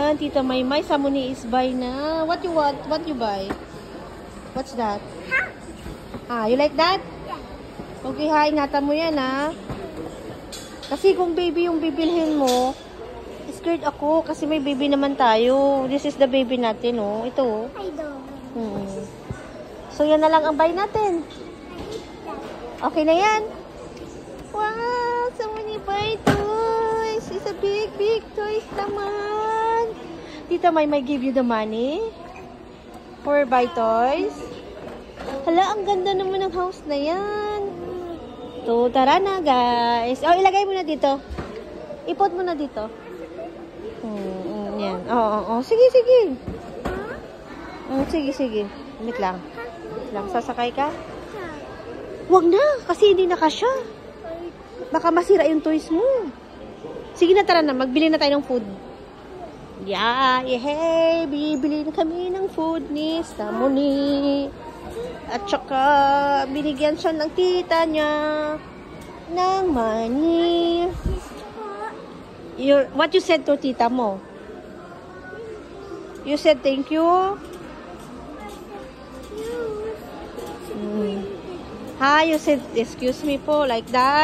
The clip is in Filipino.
Ayan, Tita Maymay, Samuni is buy na. What you want? What you buy? What's that? You like that? Okay ha, ingatan mo yan ha. Kasi kung baby yung bibilhin mo, scared ako kasi may baby naman tayo. This is the baby natin, oh. Ito, oh. I don't. So, yan na lang ang buy natin. Okay na yan. Wow, so many buy toys. It's a big, big toys naman. Tita Maymay give you the money for buy toys. Hala, ang ganda naman ng house na yan. So, tara na, guys. Oh, ilagay mo na dito. Ipot mo na dito. Yan. Oo. Sige, sige. Sige. Wait lang. Sasakay ka? Wag na, kasi hindi na kasya. Baka masira yung toys mo. Sige na, tara na. Magbili na tayo ng food. Yeah, hey, bibili na kami ng food ni Samuni. At saka, binigyan siya ng tita niya ng money. What you said to tita mo? You said thank you? You said excuse me po, like that.